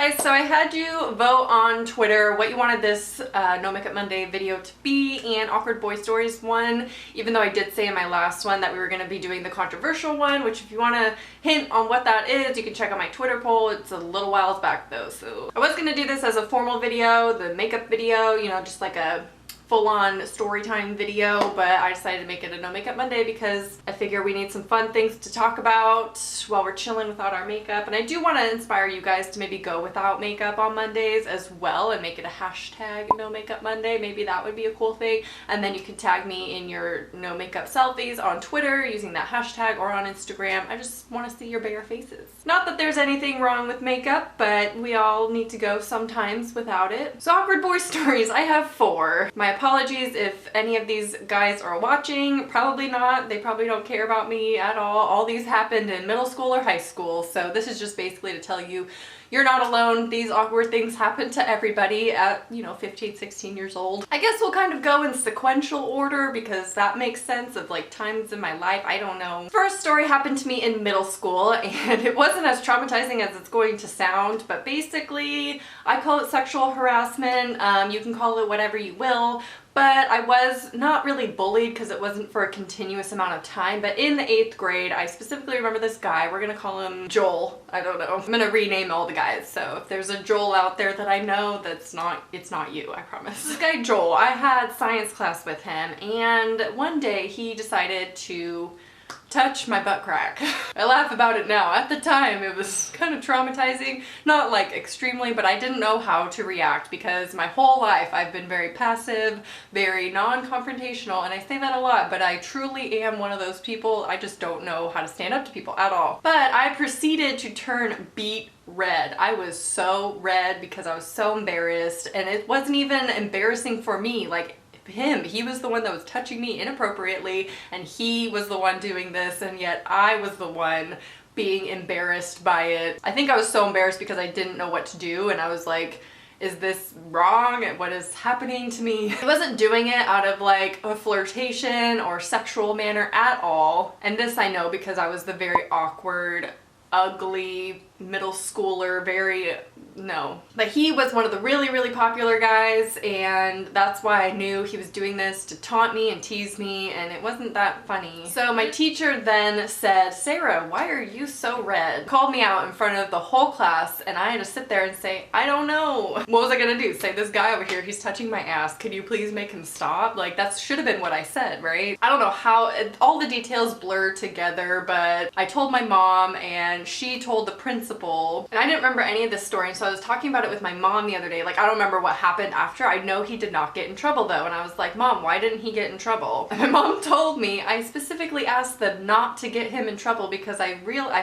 guys, so I had you vote on Twitter what you wanted this No Makeup Monday video to be, and Awkward Boy Stories won, even though I did say in my last one that we were going to be doing the controversial one, which if you want a hint on what that is, you can check out my Twitter poll. It's a little whiles back though, so I was going to do this as a formal video, the makeup video, you know, just like a full-on story time video, but I decided to make it a No Makeup Monday because I figure we need some fun things to talk about while we're chilling without our makeup. And I do want to inspire you guys to maybe go without makeup on Mondays as well and make it a hashtag No Makeup Monday. Maybe that would be a cool thing. And then you can tag me in your no makeup selfies on Twitter using that hashtag or on Instagram. I just want to see your bare faces. Not that there's anything wrong with makeup, but we all need to go sometimes without it. So Awkward Boy Stories, I have 4. My apologies if any of these guys are watching. Probably not. They probably don't care about me at all. All these happened in middle school or high school, so this is just basically to tell you you're not alone. These awkward things happen to everybody at, you know, 15, 16 years old. I guess we'll kind of go in sequential order because that makes sense of like times in my life. I don't know. First story happened to me in middle school and it wasn't as traumatizing as it's going to sound, but basically I call it sexual harassment. You can call it whatever you will. But I was not really bullied because it wasn't for a continuous amount of time. But in the 8th grade, I specifically remember this guy. We're gonna call him Joel. I don't know. I'm gonna rename all the guys. So if there's a Joel out there that I know, it's not you, I promise. This guy Joel, I had science class with him, and one day he decided to touch my butt crack. I laugh about it now. At the time, it was kind of traumatizing. Not like extremely, but I didn't know how to react because my whole life I've been very passive, very non-confrontational, and I say that a lot, but I truly am one of those people. I just don't know how to stand up to people at all. But I proceeded to turn beet red. I was so red because I was so embarrassed, and it wasn't even embarrassing for me. Like, he was the one that was touching me inappropriately, and he was the one doing this, and yet I was the one being embarrassed by it. I think I was so embarrassed because I didn't know what to do, and I was like, is this wrong? What is happening to me? I wasn't doing it out of like a flirtation or sexual manner at all, and this I know because I was the very awkward, ugly middle schooler, no. But he was one of the really, really popular guys, and that's why I knew he was doing this to taunt me and tease me, and it wasn't that funny. So my teacher then said, "Sarah, why are you so red?" Called me out in front of the whole class, and I had to sit there and say, I don't know. What was I gonna do? Say, this guy over here, he's touching my ass. Could you please make him stop? Like, that should have been what I said, right? I don't know how, all the details blur together, but I told my mom, and she told the principal, and I didn't remember any of this story, and so I was talking about it with my mom the other day. Like, I don't remember what happened after. I know he did not get in trouble though, and I was like, Mom, why didn't he get in trouble? And my mom told me I specifically asked them not to get him in trouble because I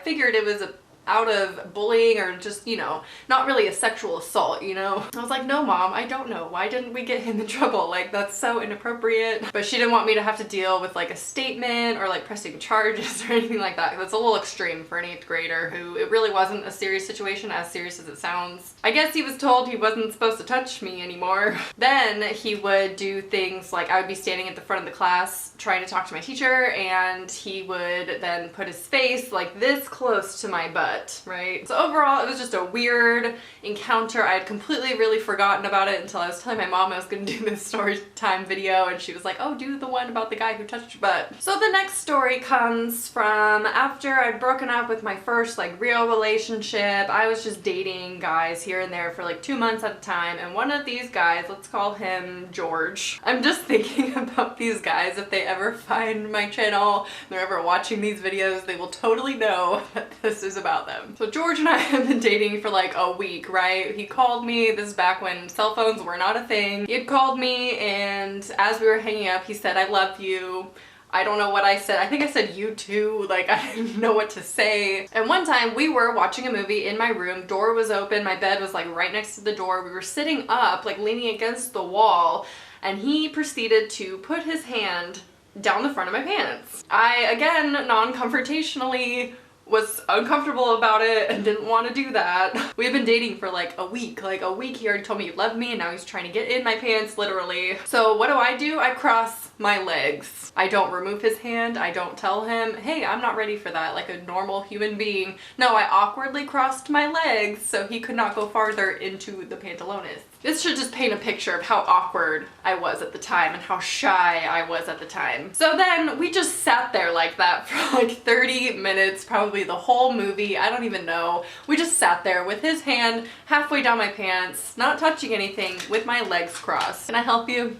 figured it was out of bullying or just, you know, not really a sexual assault, you know? I was like, no, Mom, I don't know. Why didn't we get him in trouble? Like, that's so inappropriate. But she didn't want me to have to deal with like a statement or like pressing charges or anything like that. That's a little extreme for an 8th grader who it really wasn't a serious situation, as serious as it sounds. I guess he was told he wasn't supposed to touch me anymore. Then he would do things like I would be standing at the front of the class trying to talk to my teacher, and he would then put his face like this close to my butt. Right? So overall, it was just a weird encounter. I had completely really forgotten about it until I was telling my mom I was going to do this story time video, and she was like, oh, do the one about the guy who touched your butt. So the next story comes from after I'd broken up with my first like real relationship. I was just dating guys here and there for like 2 months at a time, and one of these guys, let's call him George. I'm just thinking about these guys. If they ever find my channel, they're ever watching these videos, they will totally know that this is about them. So George and I have been dating for like a week, right? He called me, this is back when cell phones were not a thing. He had called me, and as we were hanging up, he said, I love you. I don't know what I said. I think I said you too. Like, I didn't know what to say. And one time we were watching a movie in my room. Door was open. My bed was like right next to the door. We were sitting up, like leaning against the wall, and he proceeded to put his hand down the front of my pants. I, again, non-confrontationally was uncomfortable about it and didn't want to do that. We had been dating for like a week. He already told me he loved me and now he's trying to get in my pants, literally. So what do? I cross my legs. I don't remove his hand. I don't tell him, hey, I'm not ready for that, like a normal human being. No, I awkwardly crossed my legs so he could not go farther into the pantalones. This should just paint a picture of how awkward I was at the time and how shy I was at the time. So then we just sat there like that for like 30 minutes, probably the whole movie, I don't even know. We just sat there with his hand halfway down my pants, not touching anything, with my legs crossed. Can I help you?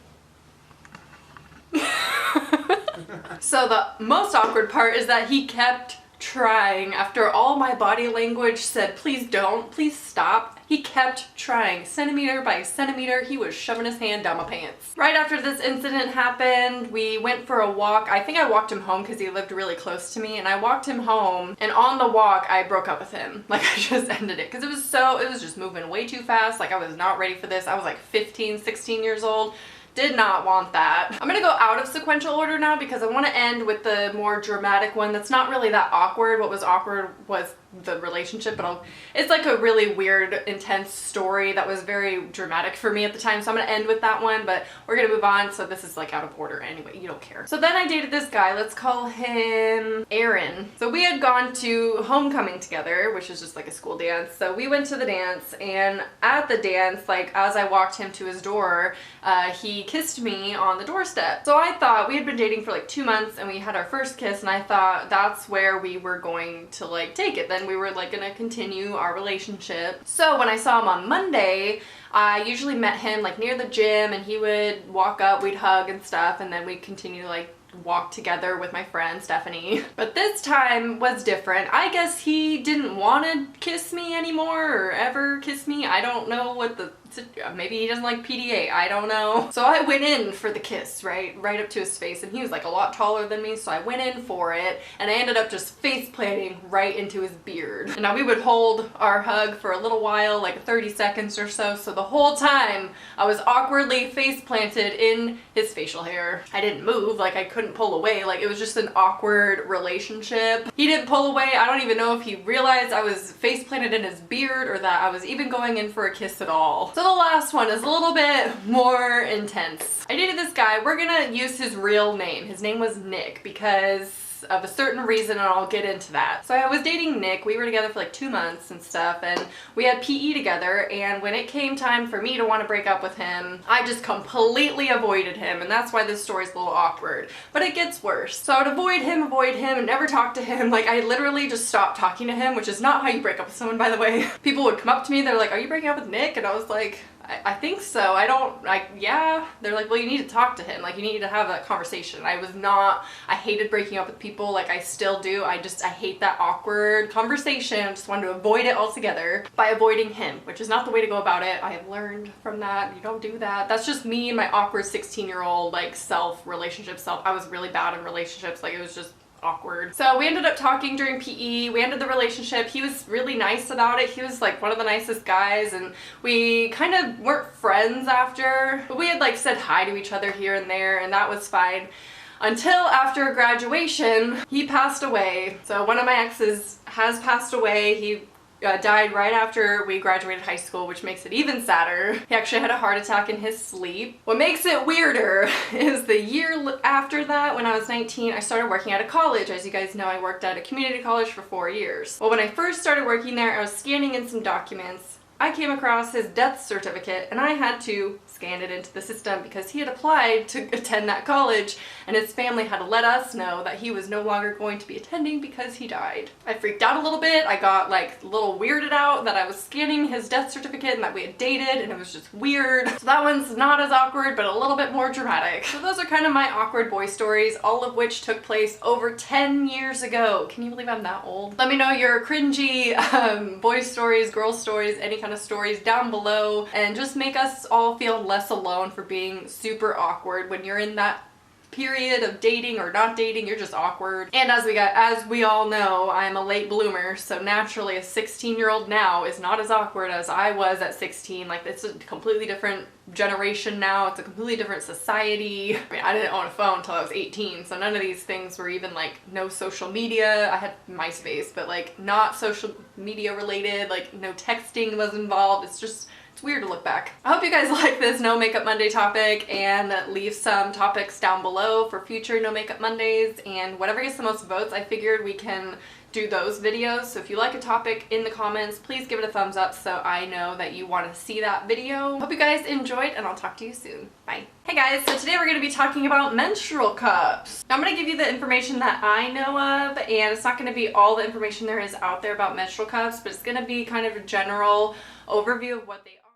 So the most awkward part is that he kept trying. After all my body language said, please don't, please stop, he kept trying. Centimeter by centimeter, he was shoving his hand down my pants. Right after this incident happened, we went for a walk. I think I walked him home because he lived really close to me, and I walked him home, and on the walk I broke up with him. Like, I just ended it because it was just moving way too fast. Like, I was not ready for this. I was like 15, 16 years old. Did not want that. I'm gonna go out of sequential order now because I want to end with the more dramatic one that's not really that awkward. What was awkward was the relationship, but it's like a really weird, intense story that was very dramatic for me at the time, so I'm gonna end with that one, but we're gonna move on. So this is like out of order anyway, you don't care. So then I dated this guy, let's call him Aaron. So we had gone to homecoming together, which is just like a school dance. So we went to the dance, and at the dance, like as I walked him to his door, he kissed me on the doorstep. So I thought, we had been dating for like 2 months and we had our first kiss, and I thought that's where we were going to like take it. Then we were like gonna continue our relationship. So when I saw him on Monday, I usually met him like near the gym, and he would walk up, we'd hug and stuff, and then we'd continue to like walk together with my friend Stephanie. But this time was different. I guess he didn't want to kiss me anymore or ever kiss me. I don't know what the, maybe he doesn't like PDA, I don't know. So I went in for the kiss, right up to his face, and he was like a lot taller than me, so I went in for it, and I ended up just face planting right into his beard. And now we would hold our hug for a little while, like 30 seconds or so, so the whole time I was awkwardly face planted in his facial hair. I didn't move, like I couldn't pull away, like it was just an awkward relationship. He didn't pull away. I don't even know if he realized I was face planted in his beard or that I was even going in for a kiss at all. So the last one is a little bit more intense. I dated this guy. We're gonna use his real name. His name was Nick because of a certain reason, and I'll get into that. So I was dating Nick. We were together for like 2 months and stuff, and we had PE together, and when it came time for me to want to break up with him, I just completely avoided him, and that's why this story's a little awkward. But it gets worse. So I would avoid him, and never talk to him. Like, I literally just stopped talking to him, which is not how you break up with someone, by the way. People would come up to me, they're like, are you breaking up with Nick? And I was like, I think so. Yeah. They're like, well, you need to talk to him. Like, you need to have a conversation. I hated breaking up with people. Like, I still do. I hate that awkward conversation. I just wanted to avoid it altogether by avoiding him, which is not the way to go about it. I have learned from that. You don't do that. That's just me and my awkward 16-year-old, like, relationship self. I was really bad in relationships. Like, it was just awkward. So we ended up talking during PE. We ended the relationship. He was really nice about it. He was like one of the nicest guys, and we kind of weren't friends after, but we had like said hi to each other here and there, and that was fine. Until after graduation, he passed away. So one of my exes has passed away. He died right after we graduated high school, which makes it even sadder. He actually had a heart attack in his sleep. What makes it weirder is the year after that, when I was 19, I started working at a college. As you guys know, I worked at a community college for 4 years. Well, when I first started working there, I was scanning in some documents. I came across his death certificate, and I had to scan it into the system because he had applied to attend that college, and his family had to let us know that he was no longer going to be attending because he died. I freaked out a little bit. I got like a little weirded out that I was scanning his death certificate and that we had dated, and it was just weird. So that one's not as awkward, but a little bit more dramatic. So those are kind of my awkward boy stories, all of which took place over 10 years ago. Can you believe I'm that old? Let me know your cringy boy stories, girl stories, any kind of stories down below, and just make us all feel less alone for being super awkward when you're in that period of dating or not dating, you're just awkward. And as we all know, I'm a late bloomer, so naturally a 16-year-old now is not as awkward as I was at 16. Like, it's a completely different generation now. It's a completely different society. I mean, I didn't own a phone until I was 18, so none of these things were even like, no social media. I had MySpace, but like not social media related, like no texting was involved. It's weird to look back. I hope you guys like this No Makeup Monday topic, and leave some topics down below for future No Makeup Mondays, and whatever gets the most votes, I figured we can do those videos. So if you like a topic in the comments, please give it a thumbs up so I know that you want to see that video. Hope you guys enjoyed, and I'll talk to you soon. Bye. Hey guys, so today we're going to be talking about menstrual cups. I'm going to give you the information that I know of, and it's not going to be all the information there is out there about menstrual cups, but it's going to be kind of a general overview of what they are.